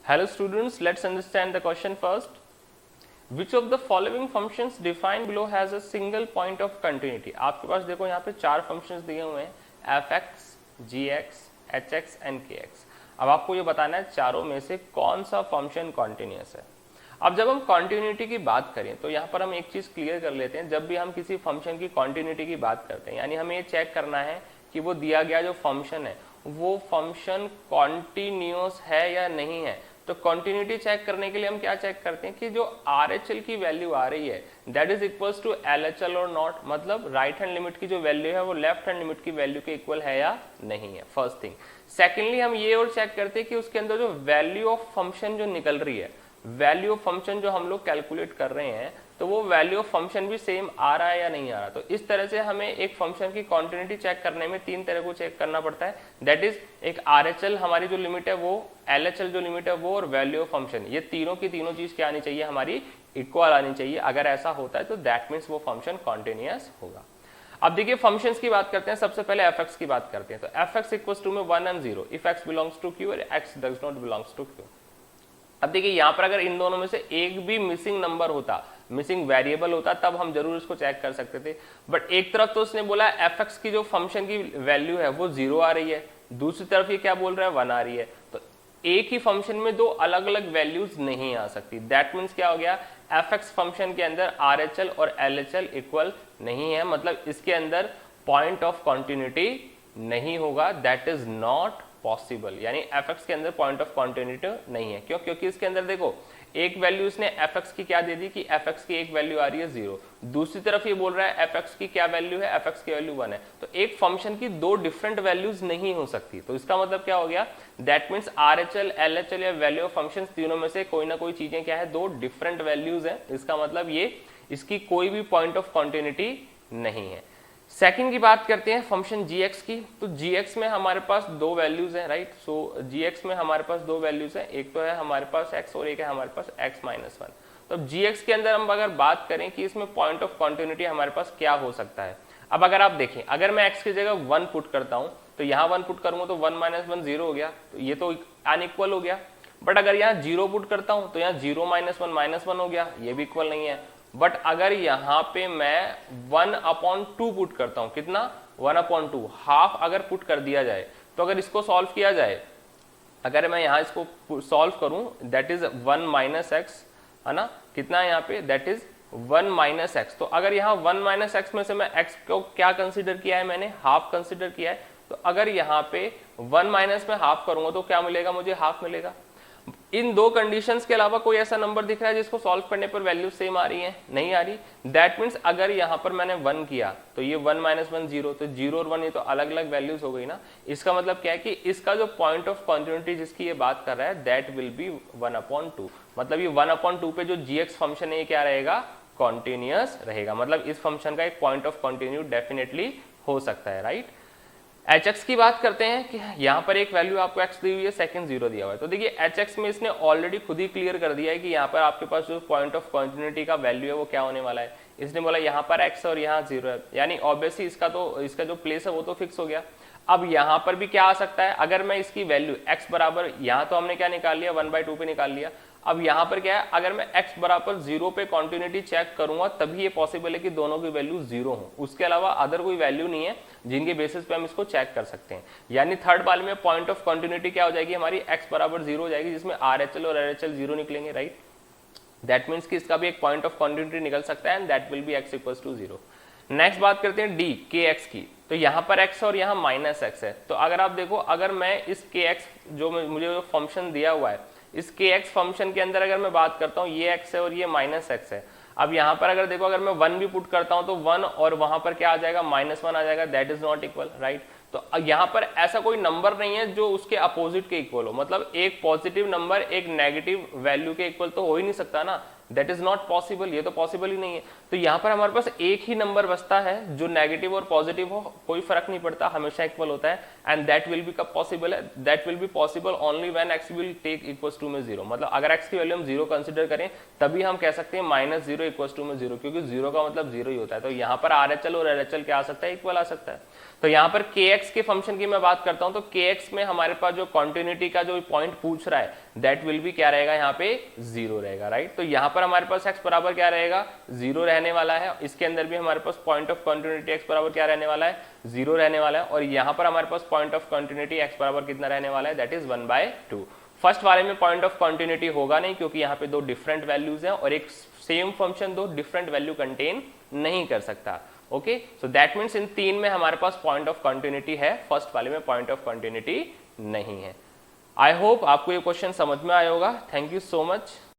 Hello students, let's understand the question first. Which of the following functions defined below has a single point of continuity? आपके पास देखो यहाँ पे चार functions दिए हुए हैं fx, gx, hx and kx. अब आपको ये बताना है चारों में से कौन सा फंक्शन कॉन्टिन्यूस है. अब जब हम कॉन्टिन्यूटी की बात करें तो यहाँ पर हम एक चीज क्लियर कर लेते हैं. जब भी हम किसी फंक्शन की कॉन्टिन्यूटी की बात करते हैं यानी हमें ये चेक करना है कि वो दिया गया जो फंक्शन है वो फंक्शन कॉन्टिन्यूस है या नहीं है. तो कॉन्टिन्यूटी चेक करने के लिए हम क्या चेक करते हैं कि जो RHL की वैल्यू आ रही है that is equals to LHL और नॉट, मतलब राइट हैंड लिमिट की जो वैल्यू है वो लेफ्ट हैंड लिमिट की वैल्यू के इक्वल है या नहीं है. First thing. सेकेंडली हम ये और चेक करते हैं कि उसके अंदर जो वैल्यू ऑफ फंक्शन जो निकल रही है, वैल्यू ऑफ फंक्शन जो हम लोग कैलकुलेट कर रहे हैं तो वो वैल्यू ऑफ फंक्शन भी सेम आ रहा है या नहीं आ रहा. तो इस तरह से हमें एक फंक्शन की कॉन्टिन्यूटी चेक करने में तीन तरह को चेक करना पड़ता है. दैट इज एक RHL हमारी जो लिमिट है वो, LHL जो लिमिट है वो, और वैल्यू ऑफ फंक्शन. ये तीनों की तीनों चीज क्या आनी चाहिए, हमारी इक्वल आनी चाहिए. अगर ऐसा होता है तो दैट मीन्स वो फंक्शन कॉन्टिन्यूअस होगा. अब देखिए फंक्शंस की बात करते हैं. सबसे पहले fx की बात करते हैं. तो fx इक्वल्स टू में 1 and 0 if x belongs to q और x does not belongs to q. अब देखिए यहाँ पर अगर इन दोनों में से एक भी मिसिंग नंबर होता, मिसिंग वेरिएबल होता, तब हम जरूर इसको चेक कर सकते थे. बट एक तरफ तो उसने बोला fx की जो फंक्शन की वैल्यू है वो 0 आ रही है, दूसरी तरफ ये क्या बोल रहा है 1 आ रही है. तो एक ही फंक्शन में दो अलग अलग वैल्यूज नहीं आ सकती. दैट मीन्स क्या हो गया, fx फंक्शन के अंदर RHL और LHL इक्वल नहीं है, मतलब इसके अंदर पॉइंट ऑफ कॉन्टिन्यूटी नहीं होगा. That is not possible. यानी fx के अंदर पॉइंट ऑफ कॉन्टिन्यूटी नहीं है. क्यों? क्योंकि इसके अंदर देखो एक वैल्यू इसने fx की क्या दे दी कि fx की एक वैल्यू आ रही है 0, दूसरी तरफ ये बोल रहा है fx की क्या वैल्यू है, fx की वैल्यू 1 है. तो एक फंक्शन की दो डिफरेंट वैल्यूज नहीं हो सकती. तो इसका मतलब क्या हो गया, दैट मीन्स RHL, LHL या वैल्यू ऑफ फंक्शन तीनों में से कोई ना कोई चीजें क्या है, दो डिफरेंट वैल्यूज है. इसका मतलब ये इसकी कोई भी पॉइंट ऑफ कॉन्टिन्यूटी नहीं है. सेकंड की बात करते हैं फंक्शन gx की. तो gx में हमारे पास दो वैल्यूज हैं, राइट. सो gx में हमारे पास दो वैल्यूज हैं, एक तो है हमारे पास x और एक है हमारे पास x माइनस 1. तो अब gx के अंदर हम अगर बात करें कि इसमें पॉइंट ऑफ कॉन्टिन्यूटी हमारे पास क्या हो सकता है. अब अगर आप देखें, अगर मैं x की जगह 1 पुट करता हूं तो यहाँ 1 पुट करूंगा तो 1 माइनस 1 0 हो गया, तो ये तो अनइक्वल हो गया. बट अगर यहाँ 0 पुट करता हूं तो यहाँ 0 माइनस 1 माइनस 1 हो गया, ये भी इक्वल नहीं है. बट अगर यहाँ पे मैं 1/2 पुट करता हूँ, कितना 1/2, हाफ अगर पुट कर दिया जाए, तो अगर इसको सॉल्व किया जाए, अगर मैं यहाँ इसको सॉल्व करूं दैट इज 1 माइनस एक्स, है ना, कितना है यहाँ पे, दैट इज 1 माइनस एक्स. तो अगर यहाँ 1 माइनस एक्स में से मैं x को क्या कंसिडर किया है, मैंने हाफ कंसिडर किया है. तो अगर यहाँ पे 1 माइनस में हाफ करूंगा तो क्या मिलेगा, मुझे हाफ मिलेगा. इन दो कंडीशंस के अलावा कोई ऐसा नंबर दिख रहा है जिसको सॉल्व करने पर वैल्यू सेम आ रही है, नहीं आ रही. दैट मीन्स अगर यहाँ पर मैंने 1 किया तो ये 1 माइनस 1 0, तो 0 और 1 ये तो अलग अलग वैल्यूज हो गई ना. इसका मतलब क्या है कि इसका जो पॉइंट ऑफ कॉन्टिन्यूटी जिसकी ये बात कर रहा है दैट विल बी 1/2. मतलब ये 1/2 पे जो gx फंक्शन है ये क्या रहेगा, कॉन्टिन्यूअस रहेगा. मतलब इस फंक्शन का एक पॉइंट ऑफ कॉन्टिन्यू डेफिनेटली हो सकता है, राइट. hx की बात करते हैं कि यहाँ पर एक वैल्यू आपको x दी हुई है, सेकंड 0 दिया हुआ है. तो देखिए hx में इसने ऑलरेडी खुद ही क्लियर कर दिया है कि यहाँ पर आपके पास जो पॉइंट ऑफ कॉन्टिन्यूटी का वैल्यू है वो क्या होने वाला है. इसने बोला यहाँ पर x और यहाँ 0 है, यानी ऑब्वियसली इसका जो प्लेस है वो तो फिक्स हो गया. अब यहाँ पर भी क्या आ सकता है, अगर मैं इसकी वैल्यू x बराबर, यहाँ तो हमने क्या निकाल लिया 1/2 पे निकाल लिया. अब यहाँ पर क्या है, अगर मैं x बराबर 0 पे कॉन्टिन्यूटी चेक करूंगा तभी ये पॉसिबल है कि दोनों की वैल्यू 0 हो. उसके अलावा अदर कोई वैल्यू नहीं है जिनके बेसिस पे हम इसको चेक कर सकते हैं. यानी थर्ड वाले में पॉइंट ऑफ कॉन्टिन्यूटी क्या हो जाएगी, हमारी x बराबर 0 हो जाएगी, जिसमें RHL और LHL 0 निकलेंगे, राइट. दैट मीन्स कि इसका भी एक पॉइंट ऑफ कॉन्टिन्यूटी निकल सकता है and that will be x equals to 0. Next बात करते हैं d kx की. तो यहाँ पर x और यहाँ माइनस x है. तो अगर आप देखो, अगर मैं इस kx जो मुझे जो फंक्शन दिया हुआ है, इस kx फंक्शन के अंदर अगर मैं बात करता हूँ, ये x है और ये माइनस x है. अब यहाँ पर अगर देखो, अगर मैं 1 भी पुट करता हूँ तो 1 और वहां पर क्या आ जाएगा, -1 आ जाएगा. That is not equal, right. तो यहाँ पर ऐसा कोई नंबर नहीं है जो उसके अपोजिट के इक्वल हो. मतलब एक पॉजिटिव नंबर एक नेगेटिव वैल्यू के इक्वल तो हो ही नहीं सकता ना. दैट इज नॉट पॉसिबल, ये तो पॉसिबल ही नहीं है. तो यहाँ पर हमारे पास एक ही नंबर बचता है जो नेगेटिव और पॉजिटिव हो, कोई फर्क नहीं पड़ता, हमेशा इक्वल होता है, एंड दैट विल बी कब पॉसिबल है, that will be possible only when x will take equals to में 0, मतलब अगर x की वैल्यू हम 0 कंसीडर करें तभी हम कह सकते हैं -0 इक्वल्स टू में 0, क्योंकि 0 का मतलब 0 ही होता है। तो यहाँ पर RHL और LHL क्या आ सकता है, इक्वल आ सकता है। तो यहाँ पर kx के फंक्शन की मैं बात करता हूँ, तो kx में हमारे पास जो कॉन्टिन्यूटी का जो पॉइंट पूछ रहा है दैट विल बी क्या रहेगा, यहाँ पे 0 रहेगा, राइट। तो यहाँ पर हमारे पास x बराबर क्या रहेगा, 0 रहने वाला है। इसके अंदर भी हमारे पास पॉइंट ऑफ कॉन्टिन्यूटी x बराबर क्या रहने वाला है, 0 रहने वाला है। और यहाँ पर हमारे पास पॉइंट ऑफ कॉन्टिन्यूटी x बराबर कितना रहने वाला है, दैट इज 1/2। फर्स्ट वाले में पॉइंट ऑफ कॉन्टिन्यूटी होगा नहीं, क्योंकि यहाँ पे दो डिफरेंट वैल्यूज हैं और एक सेम फंक्शन दो डिफरेंट वैल्यू कंटेन नहीं कर सकता। Okay, so that means in तीन में हमारे पास पॉइंट ऑफ कॉन्टिन्यूटी है, फर्स्ट वाले में पॉइंट ऑफ कॉन्टिन्यूटी नहीं है। आई होप आपको ये क्वेश्चन समझ में आया होगा। Thank you so much.